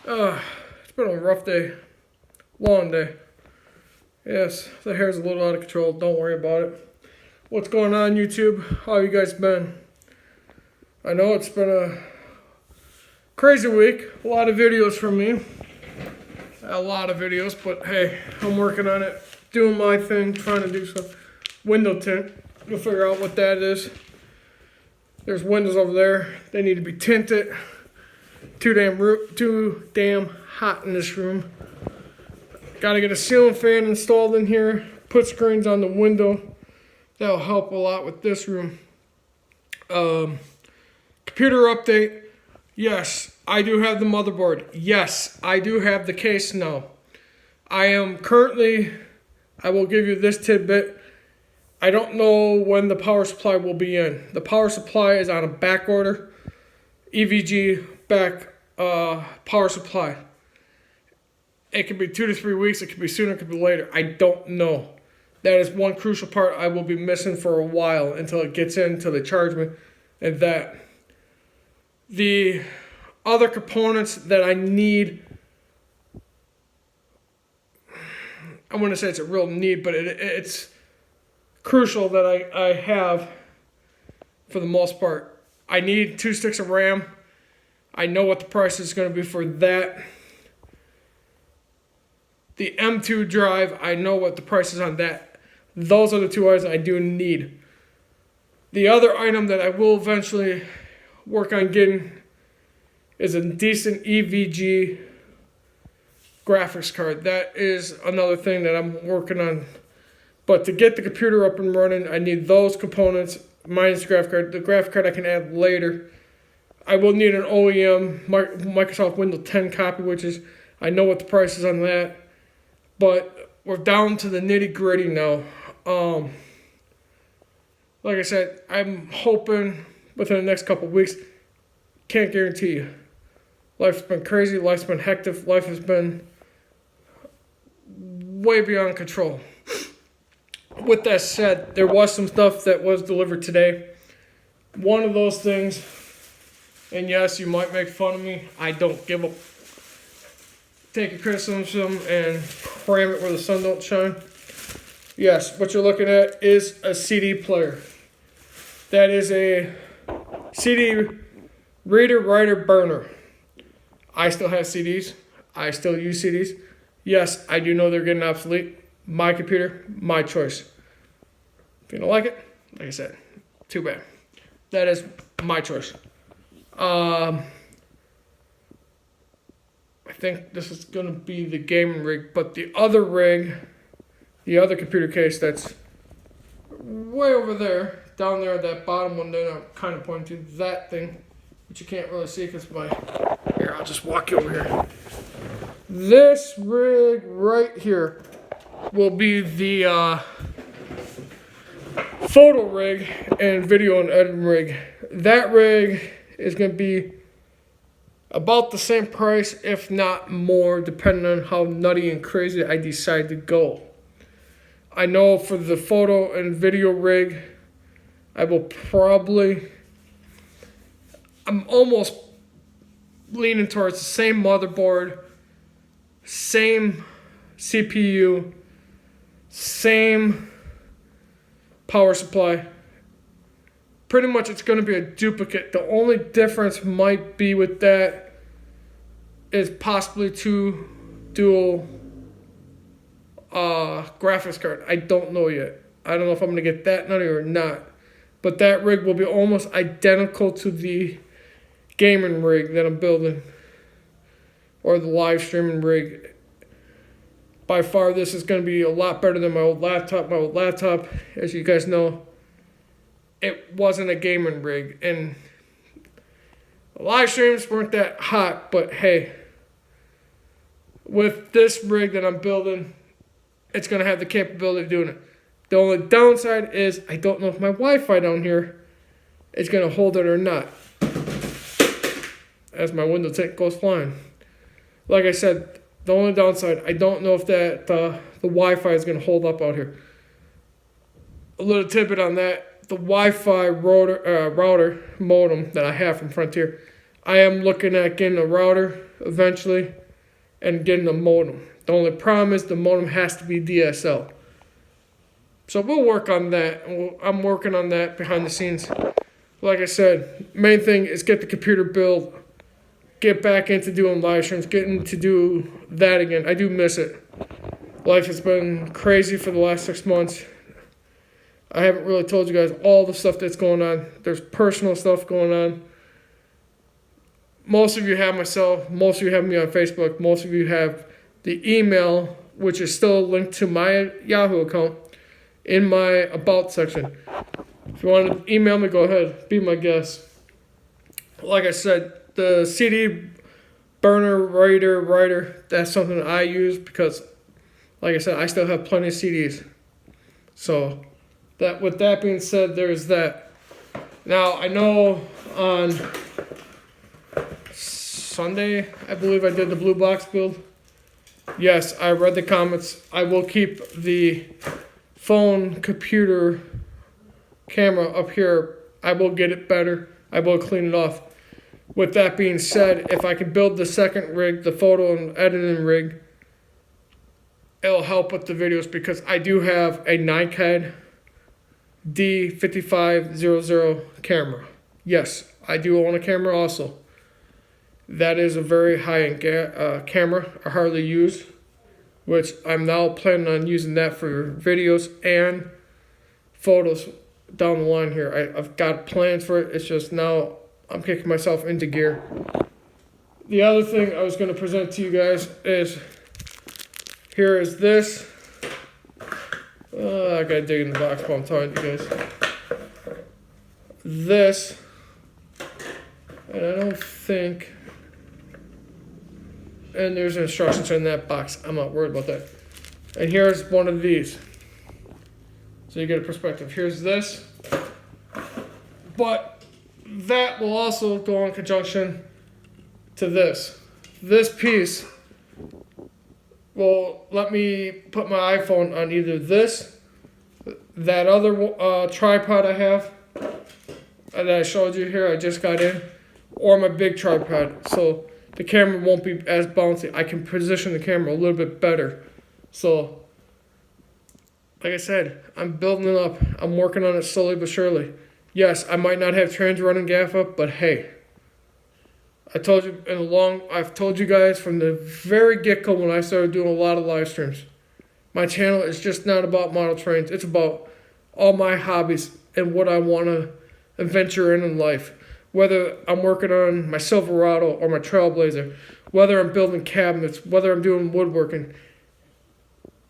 It's been a rough day. Long day. Yes, the hair's a little out of control. Don't worry about it. What's going on, YouTube? How you guys been? I know it's been a crazy week. A lot of videos from me. A lot of videos, but hey, I'm working on it. Doing my thing, trying to do some window tint. We'll figure out what that is. There's windows over there. They need to be tinted. Too damn hot in this room. Got to get a ceiling fan installed in here. Put screens on the window. That'll help a lot with this room. Computer update. Yes, I do have the motherboard. Yes, I do have the case now. I am currently, I will give you this tidbit. I don't know when the power supply will be in. The power supply is on a back order. EVG back power supply. It could be 2 to 3 weeks. It could be sooner. It could be later. I don't know. That is one crucial part I will be missing for a while until it gets into the chargement and that. The other components that I need, I wouldn't say it's a real need, but it's crucial that I have for the most part. I need 2 sticks of RAM. I know what the price is going to be for that. The M2 drive, I know what the price is on that. Those are the 2 items I do need. The other item that I will eventually work on getting is a decent EVG graphics card. That is another thing that I'm working on. But to get the computer up and running, I need those components minus the graphic card. The graphic card I can add later. I will need an OEM Microsoft Windows 10 copy, which is, I know what the price is on that. But we're down to the nitty gritty now. Like I said, I'm hoping within the next couple of weeks. Can't guarantee you. Life's been crazy. Life's been hectic. Life has been way beyond control. With that said, there was some stuff that was delivered today. One of those things, and yes, you might make fun of me. I don't give a... Take a criticism and cram it where the sun don't shine. Yes, what you're looking at is a CD player. That is a CD reader, writer, burner. I still have CDs. I still use CDs. Yes, I do know they're getting obsolete. My computer, my choice. If you don't like it, like I said, too bad. That is my choice. I think this is going to be the gaming rig, but the other rig, the other computer case that's way over there, down there, that bottom one there, I'm kind of pointing to that thing, but you can't really see because here, I'll just walk you over here. This rig right here will be the photo rig and video and editing rig. That rig is going to be about the same price, if not more, depending on how nutty and crazy I decide to go. I know for the photo and video rig, I will probably... I'm almost leaning towards the same motherboard, same CPU, same power supply. Pretty much it's going to be a duplicate. The only difference might be with that is possibly 2 dual graphics card. I don't know yet. I don't know if I'm going to get that nutty or not. But that rig will be almost identical to the gaming rig that I'm building. Or the live streaming rig. By far this is going to be a lot better than my old laptop. My old laptop, as you guys know, it wasn't a gaming rig. And the live streams weren't that hot, but hey, with this rig that I'm building, it's going to have the capability of doing it. The only downside is I don't know if my Wi-Fi down here is going to hold it or not. As my window tint goes flying. Like I said, the only downside, I don't know if that the Wi-Fi is going to hold up out here. A little tidbit on that. The Wi-Fi router modem that I have from Frontier, I am looking at getting a router eventually and getting a modem. The only problem is the modem has to be DSL. So we'll work on that. I'm working on that behind the scenes. Like I said, main thing is get the computer built, get back into doing live streams, getting to do that again. I do miss it. Life has been crazy for the last 6 months. I haven't really told you guys all the stuff that's going on. There's personal stuff going on. Most of you have myself. Most of you have me on Facebook. Most of you have the email, which is still linked to my Yahoo account, in my About section. If you want to email me, go ahead. Be my guest. Like I said, the CD burner writer, that's something that I use because, like I said, I still have plenty of CDs. So, with that being said, there's that. Now, I know on Sunday, I believe I did the Blue Box build. Yes, I read the comments. I will keep the phone, computer, camera up here. I will get it better. I will clean it off. With that being said, if I can build the second rig, the photo and editing rig, it'll help with the videos because I do have a Nikon D5500 camera. Yes, I do own a camera also. That is a very high-end camera I hardly use, which I'm now planning on using that for videos and photos down the line here. I've got plans for it. It's just now I'm kicking myself into gear. The other thing I was going to present to you guys is, here is this. I got to dig in the box while I'm talking to you guys. This, and I don't think, and there's instructions in that box. I'm not worried about that. And here's one of these. So you get a perspective. Here's this. But that will also go in conjunction to this. This piece will let me put my iPhone on either this, that other tripod I have that I showed you here, I just got in, or my big tripod. So the camera won't be as bouncy. I can position the camera a little bit better. So, like I said, I'm building it up. I'm working on it slowly but surely. Yes, I might not have trans running gaff up, but hey, I've told you guys from the very get-go when I started doing a lot of live streams. My channel is just not about model trains. It's about all my hobbies and what I want to adventure in life. Whether I'm working on my Silverado or my Trailblazer, whether I'm building cabinets, whether I'm doing woodworking.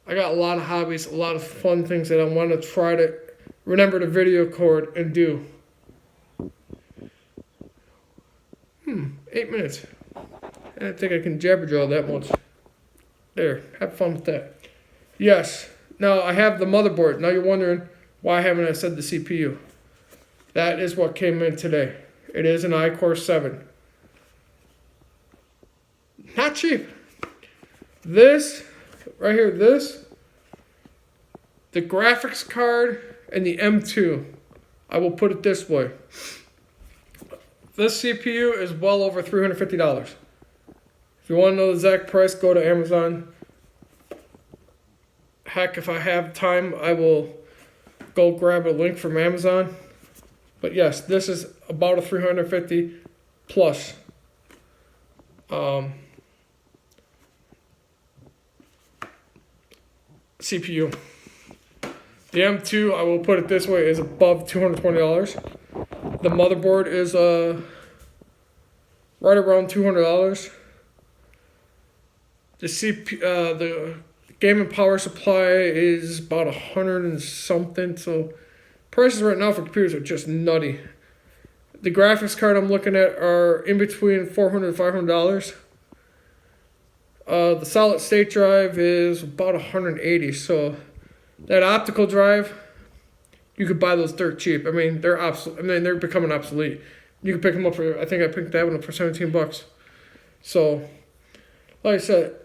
I got a lot of hobbies, a lot of fun things that I want to try to remember to video record and do. 8 minutes. I don't think I can jabberjaw that much. There, have fun with that. Yes, now I have the motherboard. Now you're wondering, why haven't I said the CPU? That is what came in today. It is an iCore 7. Not cheap. This, right here, the graphics card and the M2. I will put it this way. This CPU is well over $350. If you want to know the exact price, go to Amazon. Heck, if I have time, I will go grab a link from Amazon. But yes, this is about a $350 plus. CPU. The M2, I will put it this way, is above $220. The motherboard is right around $200. The gaming power supply is about 100 and something. So prices right now for computers are just nutty. The graphics card I'm looking at are in between $400 and $500. The solid state drive is about 180. So that optical drive, you could buy those dirt cheap. I mean, they're becoming obsolete. You can pick them up for, I think I picked that one up for $17. So, like I said,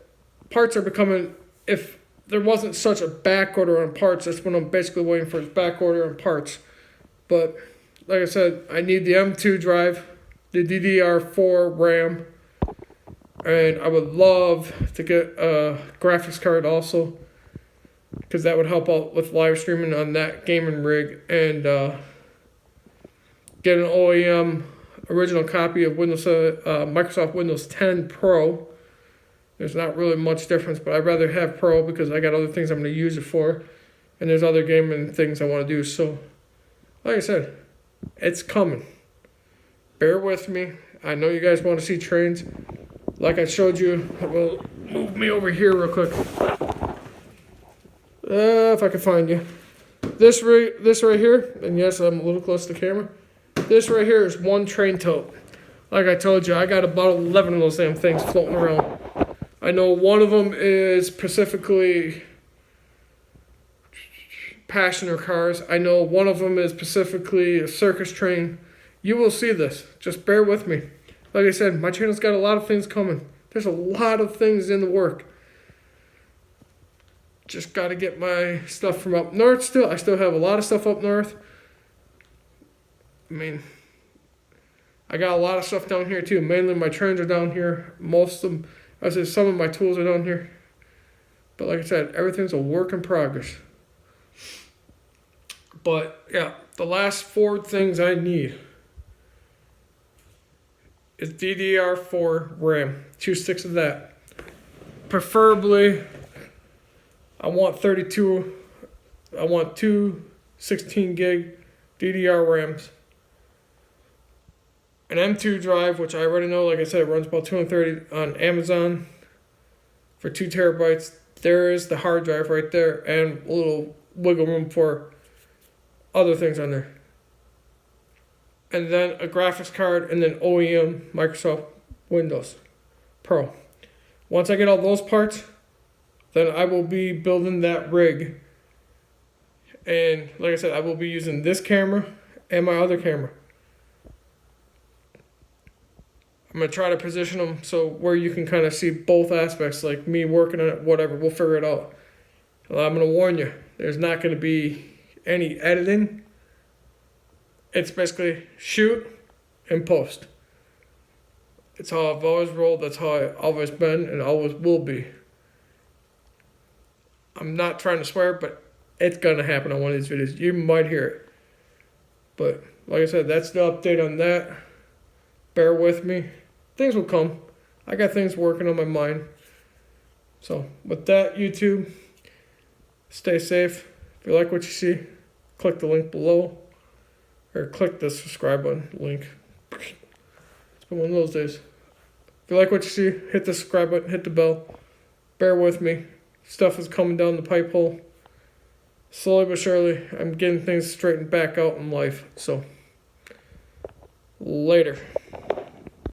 parts are becoming, if there wasn't such a back order on parts, that's what I'm basically waiting for, is back order on parts. But, like I said, I need the M2 drive, the DDR4 RAM, And I would love to get a graphics card also, because that would help out with live streaming on that gaming rig. And get an OEM original copy of Microsoft Windows 10 Pro. There's not really much difference, but I'd rather have Pro because I got other things I'm going to use it for. And there's other gaming things I want to do. So, like I said, it's coming. Bear with me. I know you guys want to see trains. Like I showed you, well, move me over here real quick. If I can find you. This right here, and yes, I'm a little close to the camera. This right here is one train tote. Like I told you, I got about 11 of those damn things floating around. I know one of them is specifically passenger cars. I know one of them is specifically a circus train. You will see this. Just bear with me. Like I said, my channel's got a lot of things coming. There's a lot of things in the work. Just got to get my stuff from up north still. I still have a lot of stuff up north. I mean, I got a lot of stuff down here too. Mainly my trains are down here. Most of them, I said some of my tools are down here. But like I said, everything's a work in progress. But yeah, the last 4 things I need is DDR4 RAM, 2 sticks of that. Preferably, I want 2 16 gig DDR RAMs. An M2 drive, which I already know, like I said, it runs about $230 on Amazon for 2 terabytes. There is the hard drive right there and a little wiggle room for other things on there. And then a graphics card, and then OEM Microsoft Windows Pro. Once I get all those parts, then I will be building that rig. And like I said, I will be using this camera and my other camera. I'm going to try to position them so where you can kind of see both aspects, like me working on it, whatever. We'll figure it out. Well, I'm going to warn you, there's not going to be any editing. It's basically shoot and post. It's how I've always rolled. That's how I've always been and always will be. I'm not trying to swear, but it's going to happen on one of these videos. You might hear it. But like I said, that's the update on that. Bear with me. Things will come. I got things working on my mind. So with that, YouTube, stay safe. If you like what you see, click the link below. Or click the subscribe button link. It's been one of those days. If you like what you see, hit the subscribe button, hit the bell. Bear with me. Stuff is coming down the pipe hole. Slowly but surely, I'm getting things straightened back out in life. So, later.